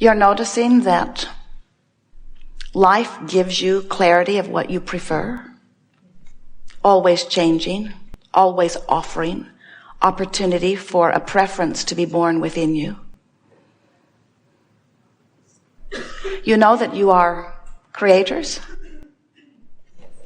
You're noticing that life gives you clarity of what you prefer, always changing, always offering opportunity for a preference to be born within you. You know that you are creators,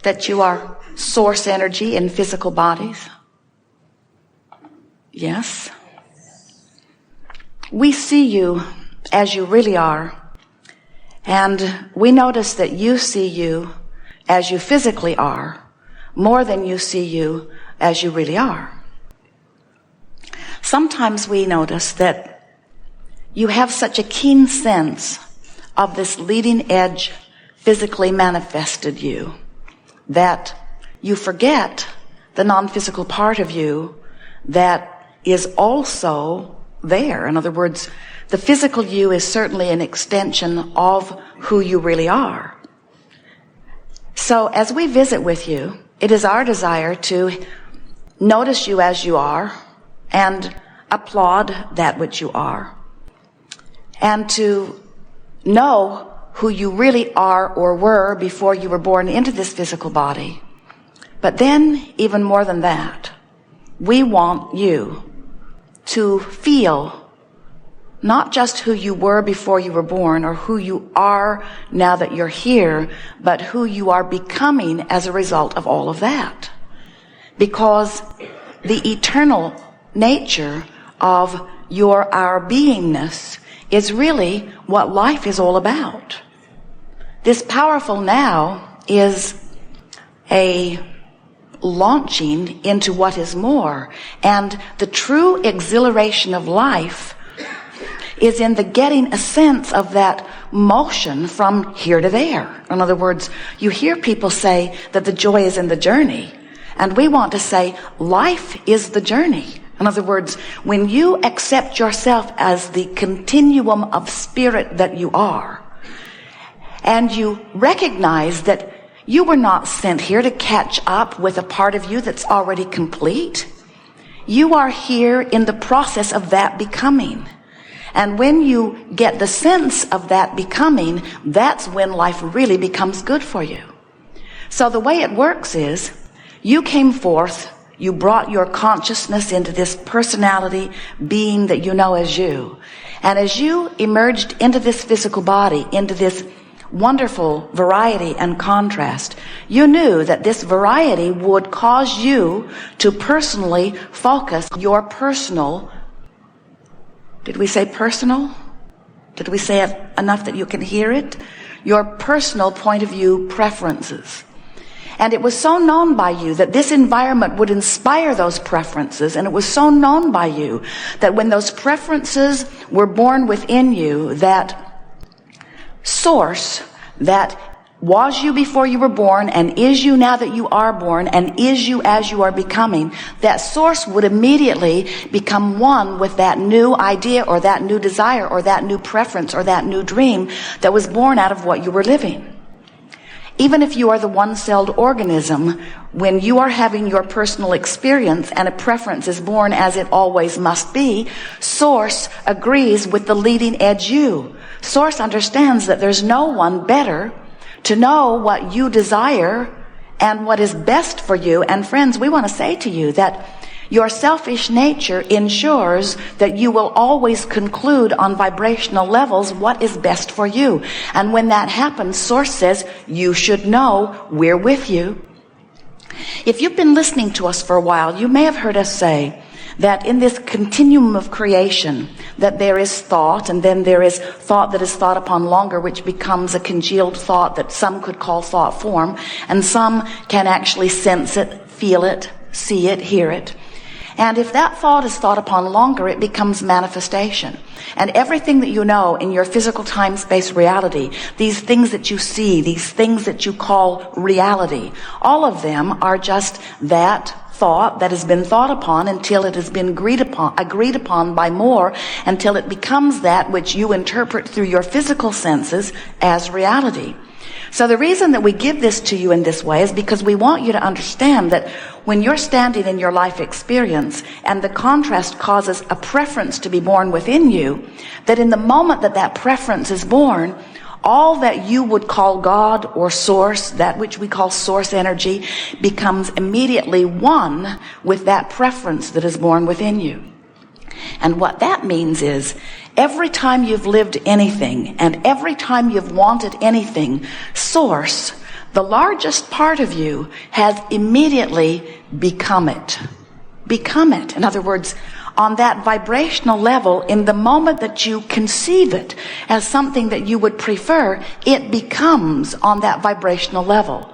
that you are source energy in physical bodies. Yes. We see you as you really are, and we notice that you see you as you physically are more than you see you as you really are. Sometimes we notice that you have such a keen sense of this leading edge physically manifested you that you forget the non-physical part of you that is also there. In other words, the physical you is certainly an extension of who you really are. So as we visit with you, it is our desire to notice you as you are and applaud that which you are, and to know who you really are or were before you were born into this physical body. But then, even more than that, we want you to feel not just who you were before you were born or who you are now that you're here, but who you are becoming as a result of all of that. Because the eternal nature of our beingness is really what life is all about. This powerful now is a launching into what is more. And the true exhilaration of life is in the getting a sense of that motion from here to there. In other words, you hear people say that the joy is in the journey. And we want to say life is the journey. In other words, when you accept yourself as the continuum of spirit that you are, and you recognize that you were not sent here to catch up with a part of you that's already complete, you are here in the process of that becoming. And when you get the sense of that becoming, that's when life really becomes good for you. So the way it works is, you came forth, you brought your consciousness into this personality being that you know as you. And as you emerged into this physical body, into this wonderful variety and contrast, you knew that this variety would cause you to personally focus your personal, did we say personal? Did we say it enough that you can hear it? Your personal point of view preferences. And it was so known by you that this environment would inspire those preferences, and it was so known by you that when those preferences were born within you, that source that was you before you were born and is you now that you are born and is you as you are becoming, that source would immediately become one with that new idea or that new desire or that new preference or that new dream that was born out of what you were living. Even if you are the one-celled organism, when you are having your personal experience and a preference is born as it always must be, Source agrees with the leading edge you. Source understands that there's no one better to know what you desire and what is best for you. And friends, we want to say to you that your selfish nature ensures that you will always conclude on vibrational levels what is best for you. And when that happens, Source says, you should know we're with you. If you've been listening to us for a while, you may have heard us say that in this continuum of creation, that there is thought, and then there is thought that is thought upon longer, which becomes a congealed thought that some could call thought form, and some can actually sense it, feel it, see it, hear it. And if that thought is thought upon longer, it becomes manifestation. And everything that you know in your physical time-space reality, these things that you see, these things that you call reality, all of them are just that thought that has been thought upon until it has been agreed upon by more, until it becomes that which you interpret through your physical senses as reality. So the reason that we give this to you in this way is because we want you to understand that when you're standing in your life experience and the contrast causes a preference to be born within you, that in the moment that that preference is born, all that you would call God or source, that which we call source energy, becomes immediately one with that preference that is born within you. And what that means is every time you've lived anything and every time you've wanted anything, source, the largest part of you, has immediately become it. Become it. In other words, on that vibrational level, in the moment that you conceive it as something that you would prefer, it becomes on that vibrational level.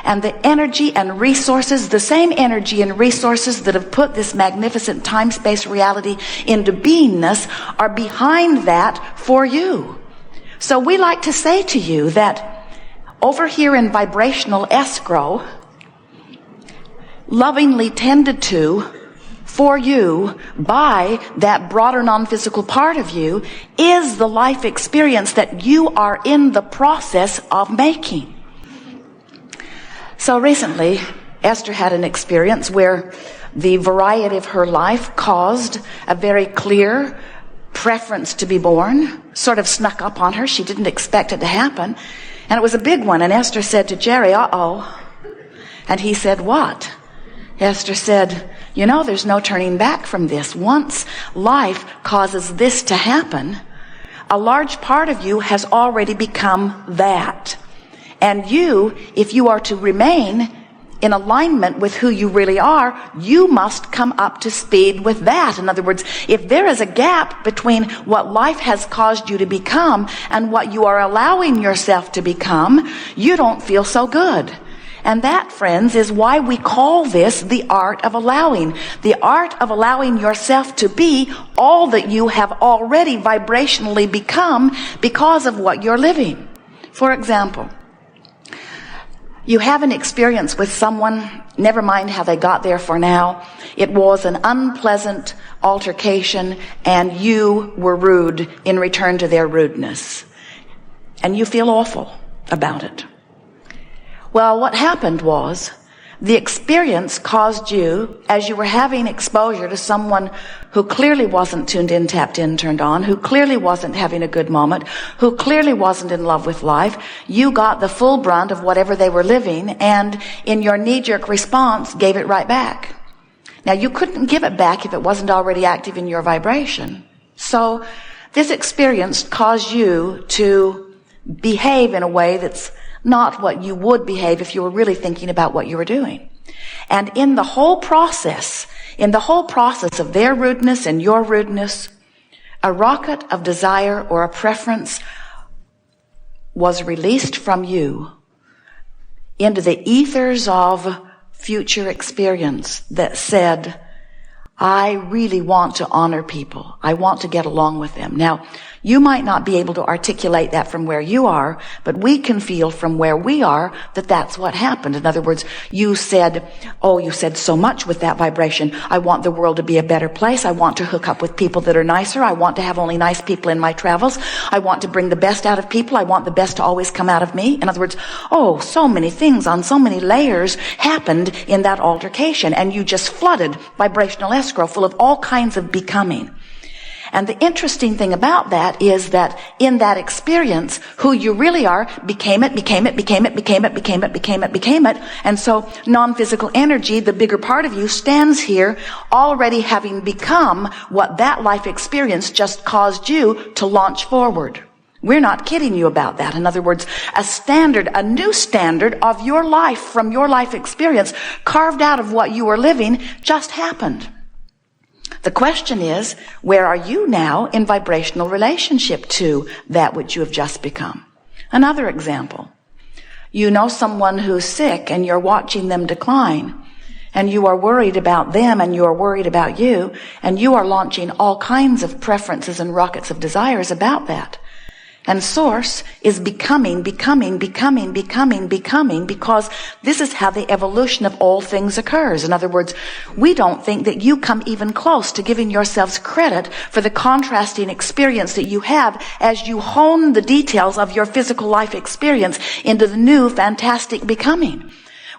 And the energy and resources, the same energy and resources that have put this magnificent time-space reality into beingness, are behind that for you. So we like to say to you that over here in vibrational escrow, lovingly tended to for you by that broader non-physical part of you, is the life experience that you are in the process of making. So recently, Esther had an experience where the variety of her life caused a very clear preference to be born, sort of snuck up on her. She didn't expect it to happen. And it was a big one. And Esther said to Jerry, uh-oh. And he said, what? Esther said, you know, there's no turning back from this. Once life causes this to happen, a large part of you has already become that. And you, if you are to remain in alignment with who you really are, you must come up to speed with that. In other words, if there is a gap between what life has caused you to become and what you are allowing yourself to become, you don't feel so good. And that, friends, is why we call this the art of allowing. The art of allowing yourself to be all that you have already vibrationally become because of what you're living. For example, you have an experience with someone, never mind how they got there for now. It was an unpleasant altercation and you were rude in return to their rudeness. And you feel awful about it. Well, what happened was the experience caused you, as you were having exposure to someone who clearly wasn't tuned in, tapped in, turned on, who clearly wasn't having a good moment, who clearly wasn't in love with life, you got the full brunt of whatever they were living, and in your knee-jerk response, gave it right back. Now, you couldn't give it back if it wasn't already active in your vibration. So, this experience caused you to behave in a way that's not what you would behave if you were really thinking about what you were doing. And in the whole process of their rudeness and your rudeness, a rocket of desire or a preference was released from you into the ethers of future experience that said, I really want to honor people. I want to get along with them. Now, you might not be able to articulate that from where you are, but we can feel from where we are that that's what happened. In other words, you said so much with that vibration. I want the world to be a better place. I want to hook up with people that are nicer. I want to have only nice people in my travels. I want to bring the best out of people. I want the best to always come out of me. In other words, so many things on so many layers happened in that altercation, and you just flooded vibrational escrow full of all kinds of becoming. And the interesting thing about that is that in that experience, who you really are became it. And so non-physical energy, the bigger part of you, stands here already having become what that life experience just caused you to launch forward. We're not kidding you about that. In other words, a new standard of your life from your life experience carved out of what you were living just happened. The question is, where are you now in vibrational relationship to that which you have just become? Another example. You know someone who's sick and you're watching them decline, and you are worried about them and you are worried about you, and you are launching all kinds of preferences and rockets of desires about that. And source is becoming, because this is how the evolution of all things occurs. In other words, we don't think that you come even close to giving yourselves credit for the contrasting experience that you have as you hone the details of your physical life experience into the new fantastic becoming.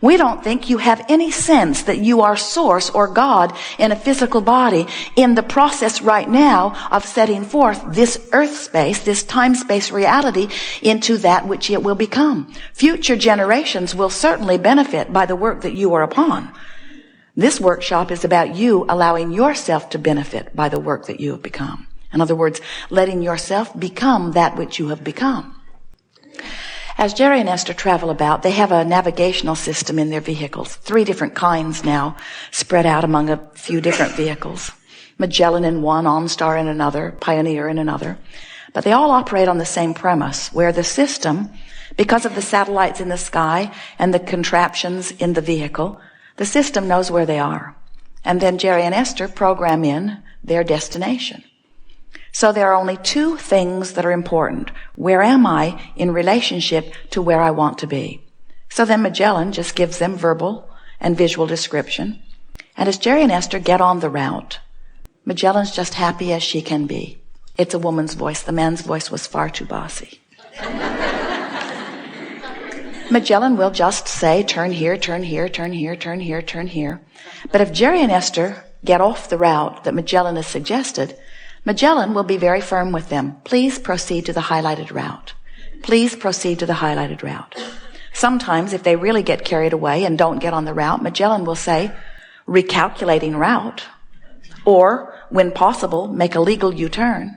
We don't think you have any sense that you are source or God in a physical body in the process right now of setting forth this earth space, this time-space reality into that which it will become. Future generations will certainly benefit by the work that you are upon. This workshop is about you allowing yourself to benefit by the work that you have become. In other words, letting yourself become that which you have become. As Jerry and Esther travel about, they have a navigational system in their vehicles, 3 different kinds now, spread out among a few different vehicles. Magellan in one, OnStar in another, Pioneer in another. But they all operate on the same premise, where the system, because of the satellites in the sky and the contraptions in the vehicle, the system knows where they are. And then Jerry and Esther program in their destination. So there are only 2 things that are important. Where am I in relationship to where I want to be? So then Magellan just gives them verbal and visual description. And as Jerry and Esther get on the route, Magellan's just happy as she can be. It's a woman's voice. The man's voice was far too bossy. Magellan will just say, turn here, turn here, turn here, turn here, turn here. But if Jerry and Esther get off the route that Magellan has suggested, Magellan will be very firm with them. Please proceed to the highlighted route. Please proceed to the highlighted route. Sometimes if they really get carried away and don't get on the route, Magellan will say, recalculating route. Or, when possible, make a legal U-turn.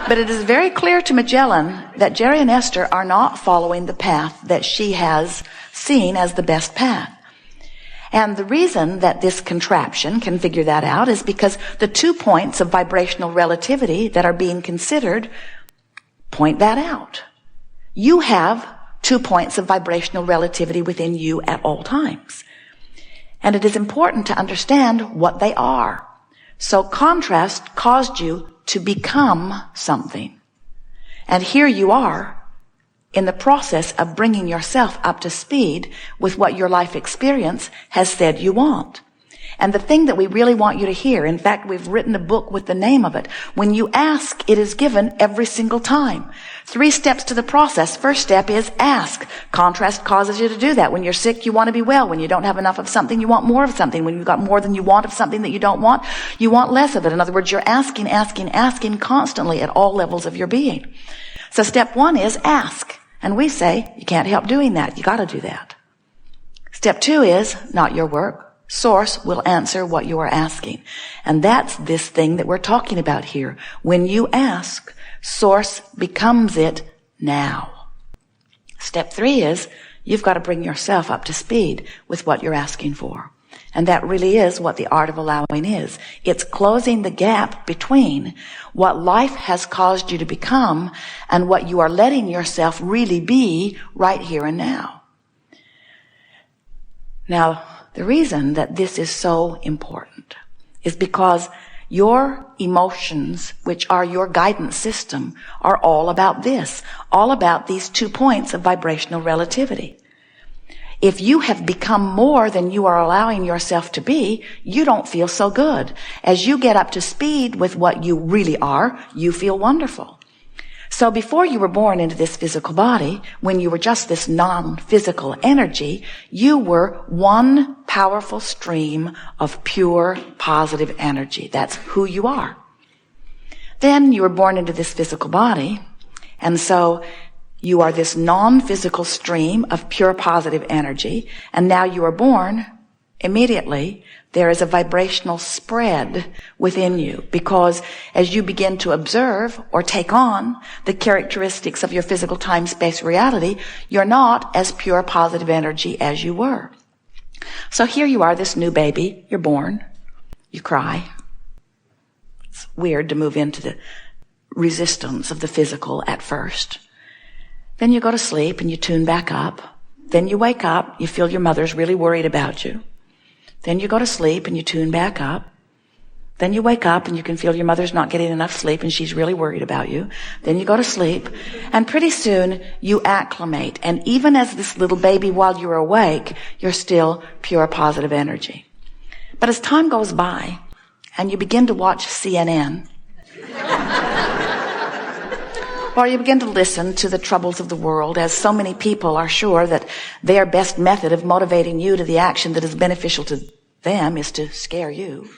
But it is very clear to Magellan that Jerry and Esther are not following the path that she has seen as the best path. And the reason that this contraption can figure that out is because the 2 points of vibrational relativity that are being considered point that out. You have 2 points of vibrational relativity within you at all times. And it is important to understand what they are. So contrast caused you to become something. And here you are in the process of bringing yourself up to speed with what your life experience has said you want. And the thing that we really want you to hear, in fact, we've written a book with the name of it. When you ask, it is given every single time. 3 steps to the process. First step is ask. Contrast causes you to do that. When you're sick, you want to be well. When you don't have enough of something, you want more of something. When you've got more than you want of something that you don't want, you want less of it. In other words, you're asking constantly at all levels of your being. So step 1 is ask. And we say, you can't help doing that. You got to do that. Step 2 is not your work. Source will answer what you are asking. And that's this thing that we're talking about here. When you ask, Source becomes it now. Step 3 is you've got to bring yourself up to speed with what you're asking for. And that really is what the art of allowing is. It's closing the gap between what life has caused you to become and what you are letting yourself really be right here and now. Now, the reason that this is so important is because your emotions, which are your guidance system, are all about this, all about these 2 points of vibrational relativity. If you have become more than you are allowing yourself to be, you don't feel so good. As you get up to speed with what you really are, you feel wonderful. So before you were born into this physical body, when you were just this non-physical energy, you were one powerful stream of pure positive energy. That's who you are. Then you were born into this physical body, and so you are this non-physical stream of pure positive energy, and now you are born immediately. There is a vibrational spread within you, because as you begin to observe or take on the characteristics of your physical time-space reality, you're not as pure positive energy as you were. So here you are, this new baby, you're born, you cry. It's weird to move into the resistance of the physical at first. Then you go to sleep and you tune back up. Then you wake up, you feel your mother's really worried about you. Then you go to sleep and you tune back up. Then you wake up and you can feel your mother's not getting enough sleep and she's really worried about you. Then you go to sleep and pretty soon you acclimate. And even as this little baby while you're awake, you're still pure positive energy. But as time goes by and you begin to watch CNN, or you begin to listen to the troubles of the world, as so many people are sure that their best method of motivating you to the action that is beneficial to them is to scare you.